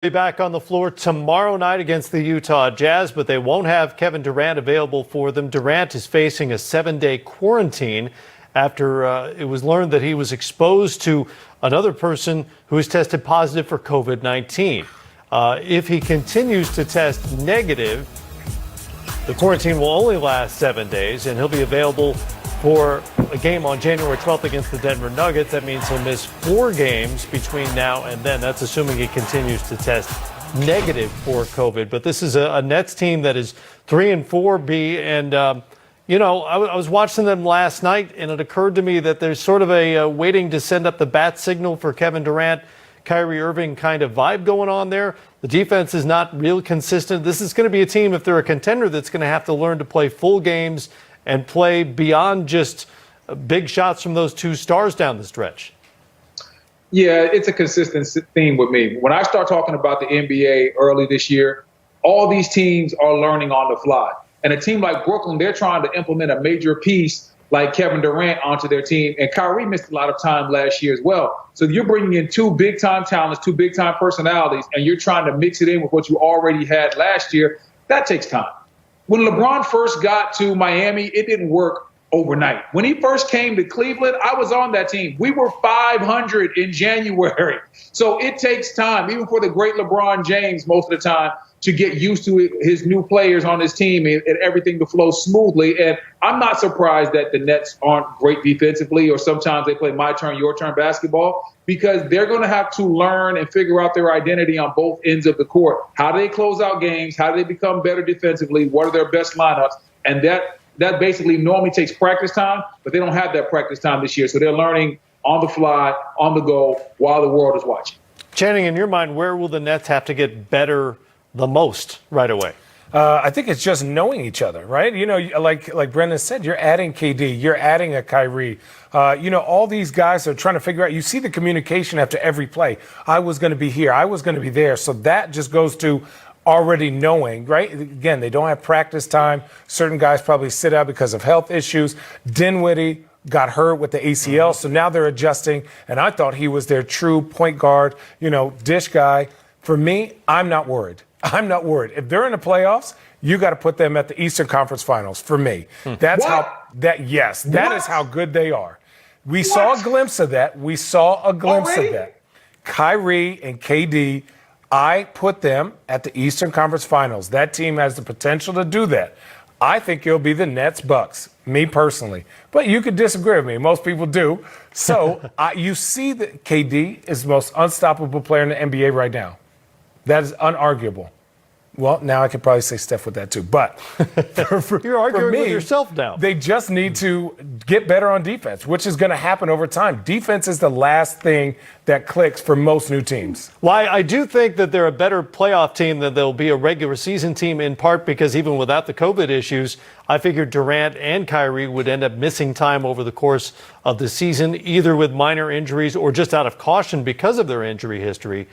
Be back on the floor tomorrow night against the Utah Jazz, but they won't have Kevin Durant available for them. Durant is facing a 7-day quarantine after it was learned that he was exposed to another person who has tested positive for COVID-19. If he continues to test negative, the quarantine will only last 7 days, and he'll be available for a game on January 12th against the Denver Nuggets. That means he'll miss 4 games between now and then. That's assuming he continues to test negative for COVID. But this is a Nets team that is 3-4, B. And, I was watching them last night, and it occurred to me that there's sort of a waiting to send up the bat signal for Kevin Durant, Kyrie Irving kind of vibe going on there. The defense is not real consistent. This is going to be a team, if they're a contender, that's going to have to learn to play full games and play beyond just big shots from those 2 stars down the stretch. Yeah, it's a consistent theme with me. When I start talking about the NBA early this year, all these teams are learning on the fly. And a team like Brooklyn, they're trying to implement a major piece like Kevin Durant onto their team. And Kyrie missed a lot of time last year as well. So you're bringing in 2 big-time talents, 2 big-time personalities, and you're trying to mix it in with what you already had last year. That takes time. When LeBron first got to Miami, it didn't work overnight. When he first came to Cleveland, I was on that team. We were 500 in January. So it takes time, even for the great LeBron James most of the time, to get used to his new players on his team and everything to flow smoothly. And I'm not surprised that the Nets aren't great defensively, or sometimes they play my turn, your turn basketball, because they're going to have to learn and figure out their identity on both ends of the court. How do they close out games? How do they become better defensively? What are their best lineups? And that basically normally takes practice time, but they don't have that practice time this year. So they're learning on the fly, on the go, while the world is watching. Channing, in your mind, where will the Nets have to get better the most right away? I think it's just knowing each other, right? Like Brendan said, you're adding KD, you're adding a Kyrie. All these guys are trying to figure out. You see the communication after every play. I was going to be here. I was going to be there. So that just goes to already knowing, right? Again, they don't have practice time. Certain guys probably sit out because of health issues. Dinwiddie got hurt with the ACL, so now they're adjusting. And I thought he was their true point guard, dish guy. For me, I'm not worried. I'm not worried. If they're in the playoffs, you got to put them at the Eastern Conference Finals for me. That's that is how good they are. We saw a glimpse of that. Of that. Kyrie and KD, I put them at the Eastern Conference Finals. That team has the potential to do that. I think it'll be the Nets Bucks, me personally. But you could disagree with me. Most people do. So you see that KD is the most unstoppable player in the NBA right now. That is unarguable. Well, now I could probably say Steph with that too. But you're arguing with yourself now. They just need to get better on defense, which is going to happen over time. Defense is the last thing that clicks for most new teams. Well, I do think that they're a better playoff team than they'll be a regular season team, in part because even without the COVID issues, I figured Durant and Kyrie would end up missing time over the course of the season, either with minor injuries or just out of caution because of their injury history.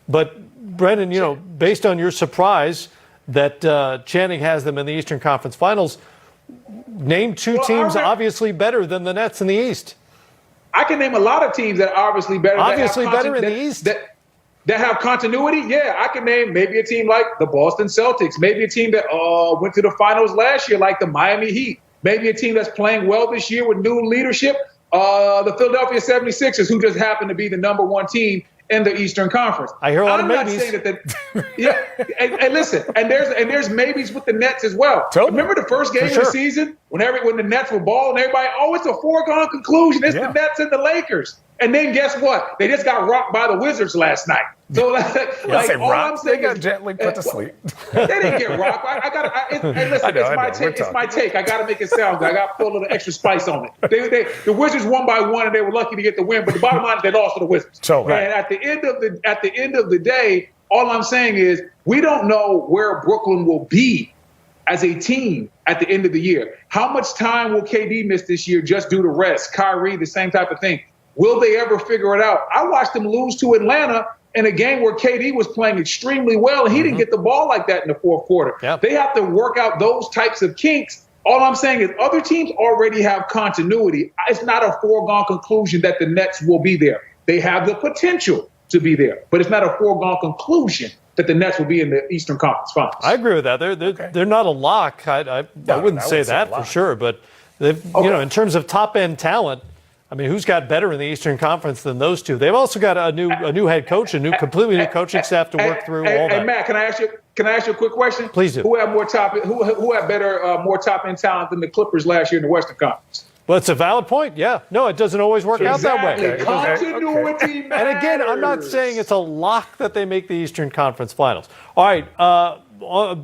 But Brendan, based on your surprise that Channing has them in the Eastern Conference Finals, name 2 teams obviously better than the Nets in the East. I can name a lot of teams that are obviously better. Obviously better in the East. That have continuity. Yeah, I can name maybe a team like the Boston Celtics, maybe a team that went to the finals last year like the Miami Heat, maybe a team that's playing well this year with new leadership, the Philadelphia 76ers, who just happen to be the number 1 team in the Eastern Conference. I hear a lot of maybes. I'm not saying yeah, and listen, and there's maybes with the Nets as well. Totally. Remember the first game of the season when the Nets were balling, everybody, it's a foregone conclusion. It's the Nets and the Lakers. And then guess what? They just got rocked by the Wizards last night. So I'm saying they got gently put to sleep. They didn't get rocked. It's my take. I got to make it sound good. I got to put a little extra spice on it. The Wizards won by 1, and they were lucky to get the win. But the bottom line is they lost to the Wizards. Totally. And at the end of the day, all I'm saying is we don't know where Brooklyn will be as a team at the end of the year. How much time will KD miss this year just due to rest? Kyrie, the same type of thing. Will they ever figure it out? I watched them lose to Atlanta in a game where KD was playing extremely well, and he didn't get the ball like that in the fourth quarter. Yep. They have to work out those types of kinks. All I'm saying is other teams already have continuity. It's not a foregone conclusion that the Nets will be there. They have the potential to be there. But it's not a foregone conclusion that the Nets will be in the Eastern Conference Finals. I agree with that. They're not a lock. I wouldn't say that for sure, but they've, in terms of top end talent, I mean, who's got better in the Eastern Conference than those two? They've also got a new head coach, completely new coaching staff to work through all that. Hey, Matt, can I ask you a quick question? Please do. Who had more more top end talent than the Clippers last year in the Western Conference? Well, it's a valid point. Yeah. No, it doesn't always work out that way. Continuity matters. And again, I'm not saying it's a lock that they make the Eastern Conference Finals. All right.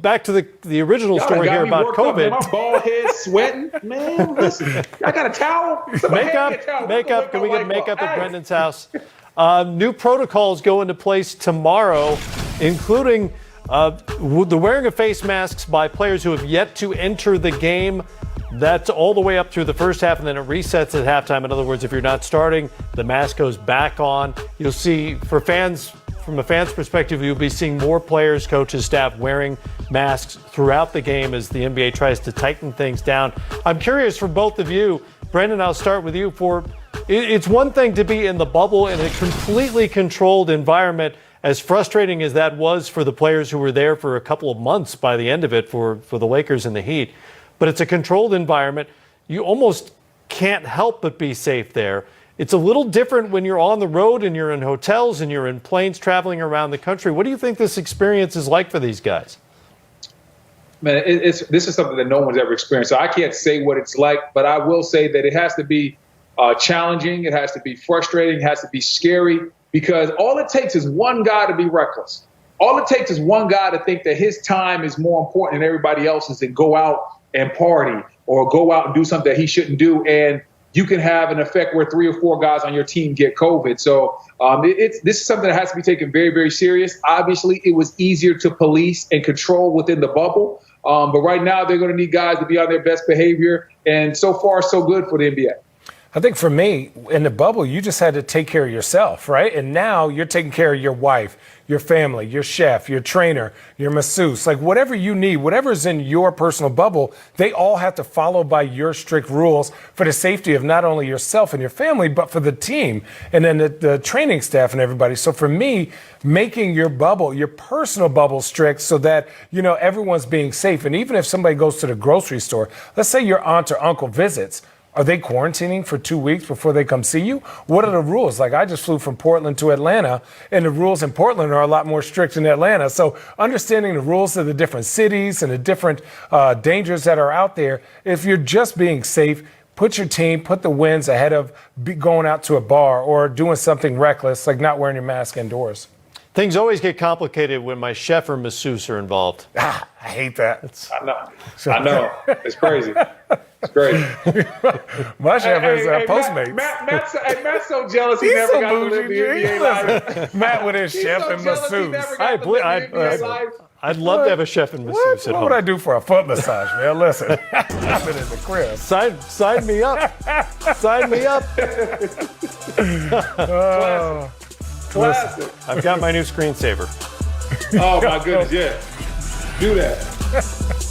Back to the original story here about COVID. My bald head sweating. Man, listen. I got a towel. Makeup. Can we get makeup at Brendan's house? New protocols go into place tomorrow, including the wearing of face masks by players who have yet to enter the game. That's all the way up through the first half, and then it resets at halftime. In other words, if you're not starting, the mask goes back on. You'll see, from a fan's perspective, you'll be seeing more players, coaches, staff wearing masks throughout the game as the NBA tries to tighten things down. I'm curious for both of you. Brendan, I'll start with you. It's one thing to be in the bubble in a completely controlled environment, as frustrating as that was for the players who were there for a couple of months by the end of it for the Lakers and the Heat. But it's a controlled environment. You almost can't help but be safe there. It's a little different when you're on the road and you're in hotels and you're in planes traveling around the country. What do you think this experience is like for these guys? Man, this is something that no one's ever experienced. So I can't say what it's like, but I will say that it has to be challenging. It has to be frustrating. It has to be scary, because all it takes is one guy to be reckless. All it takes is one guy to think that his time is more important than everybody else's and go out and party or go out and do something that he shouldn't do. And you can have an effect where 3 or 4 guys on your team get COVID. So this is something that has to be taken very, very serious. Obviously, it was easier to police and control within the bubble. But right now, they're going to need guys to be on their best behavior. And so far, so good for the NBA. I think for me, in the bubble, you just had to take care of yourself, right? And now you're taking care of your wife, your family, your chef, your trainer, your masseuse, like whatever you need, whatever's in your personal bubble, they all have to follow by your strict rules for the safety of not only yourself and your family, but for the team and then the training staff and everybody. So for me, making your bubble, your personal bubble strict so that, everyone's being safe. And even if somebody goes to the grocery store, let's say your aunt or uncle visits, are they quarantining for 2 weeks before they come see you? What are the rules? Like, I just flew from Portland to Atlanta, and the rules in Portland are a lot more strict than Atlanta. So understanding the rules of the different cities and the different dangers that are out there, if you're just being safe, put your team, put the wins ahead of going out to a bar or doing something reckless, like not wearing your mask indoors. Things always get complicated when my chef or masseuse are involved. I hate that. I know. It's crazy. It's crazy. My chef is Postmates. Matt's so jealous he never got to live the NBA life. Matt with his chef and masseuse. I'd love to have a chef and masseuse at home. What would I do for a foot massage, man? Listen, I've been in the crib. Sign me up. Sign me up. Classic. I've got my new screensaver. Oh, my goodness, yeah. Do that.